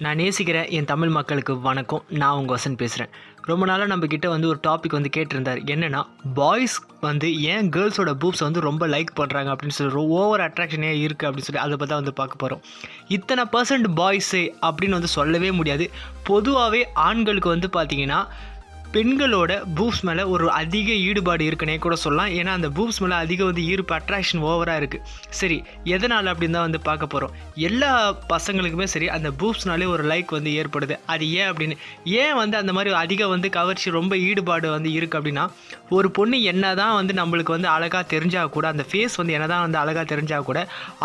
நான் நேசிக்கிறேன் என் தமிழ் மக்களுக்கு வணக்கம். நான் உங்கள் வசந்த் பேசுகிறேன். ரொம்ப நாளாக நம்மக்கிட்ட ஒரு டாபிக் கேட்டிருந்தார். என்னென்னா, பாய்ஸ் ஏன் கேர்ள்ஸோட பூப்ஸ் ரொம்ப லைக் பண்ணுறாங்க அப்படின்னு சொல்லி ஓவர் அட்ராக்ஷனே இருக்குது அப்படின்னு சொல்லி அதை பற்றி தான் பார்க்க போகிறோம். இத்தனை பர்சன்ட் பாய்ஸு அப்படின்னு சொல்லவே முடியாது. பொதுவாகவே ஆண்களுக்கு பார்த்தீங்கன்னா பெண்களோட பூப்ஸ் மேலே ஒரு அதிக ஈடுபாடு இருக்குன்னே கூட சொல்லலாம். ஏன்னா அந்த பூப்ஸ் மேலே அதிக ஈர்ப்பு அட்ராக்ஷன் ஓவராக இருக்குது. சரி, எதனால் அப்படின்னு தான் பார்க்க போகிறோம். எல்லா பசங்களுக்குமே சரி அந்த பூப்ஸ்னாலே ஒரு லைக் ஏற்படுது. அது ஏன் அப்படின்னு அந்த மாதிரி அதிக கவர்ச்சி ரொம்ப ஈடுபாடு இருக்குது அப்படின்னா, ஒரு பொண்ணு என்ன தான் நம்மளுக்கு அழகாக தெரிஞ்சால் கூட, அந்த ஃபேஸ் என்ன தான் அழகாக தெரிஞ்சால் கூட,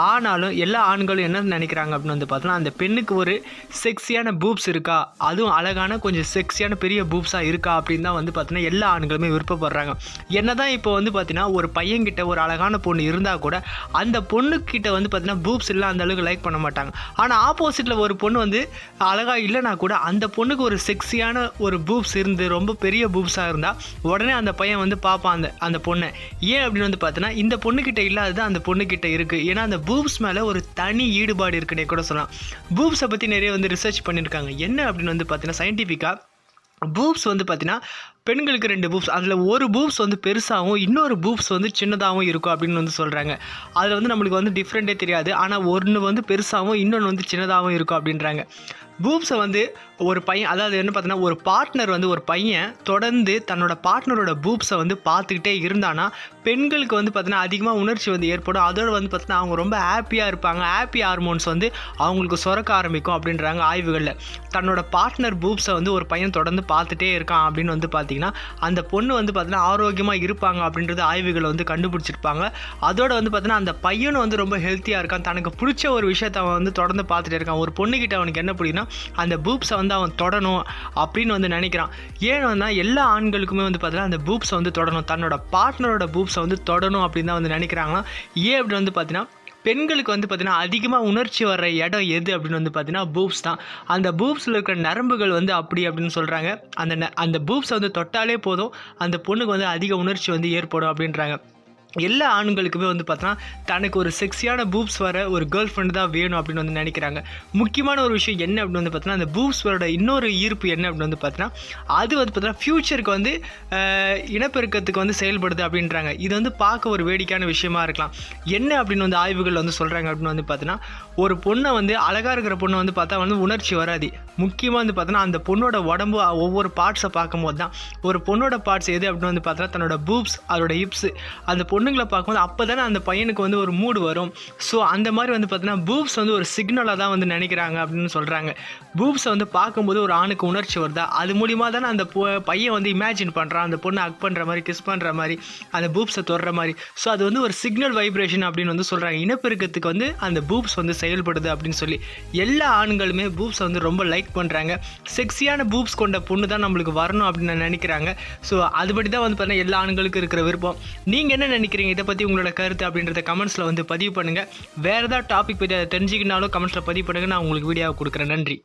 ஆனாலும் எல்லா ஆண்களும் என்ன நினைக்கிறாங்க அப்படின்னு பார்த்தோன்னா, அந்த பெண்ணுக்கு ஒரு செக்ஸியான பூப்ஸ் இருக்கா, அதுவும் அழகான கொஞ்சம் செக்ஸியான பெரிய பூப்ஸாக இருக்கா அப்படின்னு தான் பார்த்தீங்கன்னா எல்லா ஆண்களுமே விருப்பப்படுறாங்க. என்னதான் இப்போ பார்த்தீங்கன்னா ஒரு பையன்கிட்ட ஒரு அழகான பொண்ணு இருந்தால் கூட அந்த பொண்ணுக்கிட்ட பார்த்தீங்கன்னா பூப்ஸ் இல்லை அந்த அளவுக்கு லைக் பண்ண மாட்டாங்க. ஆனால் ஆப்போசிட்டில் ஒரு பொண்ணு அழகாக இல்லைனா கூட அந்த பொண்ணுக்கு ஒரு செக்ஸியான ஒரு பூப்ஸ் இருந்து ரொம்ப பெரிய பூப்ஸாக இருந்தால் உடனே அந்த பையன் பார்ப்பான் அந்த பொண்ணை. ஏன் அப்படின்னு பார்த்தீங்கன்னா இந்த பொண்ணுக்கிட்ட இல்லாதது அந்த பொண்ணுக்கிட்ட இருக்குது. ஏன்னா அந்த பூப்ஸ் மேலே ஒரு தனி ஈடுபாடு இருக்குன்னே கூட சொல்லலாம். பூப்ஸை பற்றி நிறைய ரிசர்ச் பண்ணியிருக்காங்க. என்ன அப்படின்னு பார்த்தீங்கன்னா சயின்டிஃபிக்காக பூப்ஸ் பார்த்தீங்கன்னா பெண்களுக்கு 2 பூப்ஸ், அதில் ஒரு பூப்ஸ் பெருசாகவும் இன்னொரு பூப்ஸ் சின்னதாகவும் இருக்கும் அப்படின்னு சொல்கிறாங்க. அதில் நம்மளுக்கு டிஃப்ரெண்ட்டே தெரியாது. ஆனால் ஒன்று பெருசாகவும் இன்னொன்று சின்னதாகவும் இருக்கும் அப்படின்றாங்க. பூப்ஸை ஒரு பையன், அதாவது என்ன பார்த்தீங்கன்னா ஒரு பார்ட்னர் ஒரு பையன் தொடர்ந்து தன்னோட பார்ட்னரோட பூப்ஸை பார்த்துக்கிட்டே இருந்தானா பெண்களுக்கு பார்த்தீங்கன்னா அதிகமாக உணர்ச்சி ஏற்படும். அதோடு பார்த்தீங்கன்னா அவங்க ரொம்ப ஹாப்பியாக இருப்பாங்க. ஹாப்பி ஹார்மோன்ஸ் அவங்களுக்கு சுரக்க ஆரம்பிக்கும் அப்படின்றாங்க ஆய்வுகளில். தன்னோட பார்ட்னர் பூப்ஸை ஒரு பையன் தொடர்ந்து பார்த்துட்டே இருக்கான் அப்படின்னு பார்த்தீங்கன்னா அந்த பொண்ணு பார்த்தீங்கன்னா ஆரோக்கியமாக இருப்பாங்க அப்படின்றது ஆய்வுகளை கண்டுபிடிச்சிருப்பாங்க. அதோட பார்த்தீங்கன்னா அந்த பையனும் ரொம்ப ஹெல்த்தியாக இருக்கான். தனக்கு பிடிச்ச ஒரு விஷயத்தை அவன் தொடர்ந்து பார்த்துட்டே இருக்கான். ஒரு பொண்ணுக்கிட்ட அவனுக்கு என்ன பிடிக்குன்னா அந்த பூப்ஸை அவன் தொடணும் அப்படின்னு நினைக்கிறான். ஏன்னா எல்லா ஆண்களுக்குமே பார்த்தீங்கன்னா அந்த பூப்ஸை தொடரணும், தன்னோட பார்ட்னரோட பூப்ஸை தொடணும் அப்படின்னு தான் நினைக்கிறாங்கன்னா. ஏன் அப்படின்னு பார்த்தீங்கன்னா பெண்களுக்கு பார்த்தீங்கன்னா அதிகமாக உணர்ச்சி வர்ற இடம் எது அப்படின்னு பார்த்தீங்கன்னா பூப்ஸ் தான். அந்த பூப்ஸில் இருக்கிற நரம்புகள் அப்படி அப்படின்னு சொல்கிறாங்க. அந்த பூப்ஸை தொட்டாலே போதும் அந்த பொண்ணுக்கு அதிக உணர்ச்சி ஏற்படும் அப்படின்றாங்க. எல்லா ஆண்களுக்குமே பார்த்தோன்னா தனக்கு ஒரு செக்ஸியான பூப்ஸ் வர ஒரு கேர்ள் ஃப்ரெண்டு தான் வேணும் அப்படின்னு நினைக்கிறாங்க. முக்கியமான ஒரு விஷயம் என்ன அப்படின்னு பார்த்தோன்னா அந்த பூப்ஸோட இன்னொரு ஈர்ப்பு என்ன அப்படின்னு பார்த்தோன்னா அது பார்த்தோன்னா ஃப்யூச்சருக்கு இனப்பெருக்கத்துக்கு செயல்படுது அப்படின்றாங்க. இது பார்க்க ஒரு வேடிக்கையான விஷயமா இருக்கலாம். என்ன அப்படின்னு ஆய்வுகள் சொல்கிறாங்க அப்படின்னு பார்த்தோன்னா ஒரு பொண்ணை அழகாக இருக்கிற பொண்ணை பார்த்தா உணர்ச்சி வராது. முக்கியமாக பார்த்தோன்னா அந்த பொண்ணோட உடம்பு ஒவ்வொரு பார்ட்ஸை பார்க்கும்போது தான் ஒரு பொண்ணோட பார்ட்ஸ் எது அப்படின்னு பார்த்தோன்னா தன்னோட பூப்ஸ், அதோட ஹிப்ஸ், அந்த பொண்ணுங்களை பார்க்கும்போது அப்போ தானே அந்த பையனுக்கு ஒரு மூடு வரும். ஸோ அந்த மாதிரி பார்த்தீங்கன்னா பூப்ஸ் ஒரு சிக்னலாக தான் நினைக்கிறாங்க அப்படின்னு சொல்கிறாங்க. பூப்ஸை பார்க்கும்போது ஒரு ஆணுக்கு உணர்ச்சி வருதா, அது மூலிமா தானே அந்த பையன் இமேஜின் பண்ணுறான் அந்த பொண்ணை ஹக் பண்ணுற மாதிரி, கிஸ் பண்ணுற மாதிரி, அந்த பூப்ஸை தொடுற மாதிரி. ஸோ அது ஒரு சிக்னல் வைப்ரேஷன் அப்படின்னு சொல்கிறாங்க. இனப்பெருக்கத்துக்கு அந்த பூப்ஸ் செயல்படுது அப்படின்னு சொல்லி எல்லா ஆண்களுமே பூப்ஸை ரொம்ப லைக் பண்ணுறாங்க. செக்ஸியான பூப்ஸ் கொண்ட பொண்ணு தான் நம்மளுக்கு வரணும் அப்படின்னு நினைக்கிறாங்க. ஸோ அதுபடி தான் பார்த்தீங்கன்னா எல்லா ஆண்களுக்கும் இருக்கிற விருப்பம். நீங்கள் என்ன நினைக்கிறீங்க? இதை பற்றி உங்களோட கருத்து அப்படின்றத கமெண்ட்ஸில் பதிவு பண்ணுங்கள். வேறு ஏதாவது டாபிக் பற்றி அதை தெரிஞ்சுக்கினாலும் கமெண்ட்ஸில் பதிவு பண்ணுங்கள். நான் உங்களுக்கு வீடியோவை கொடுக்குறேன். நன்றி.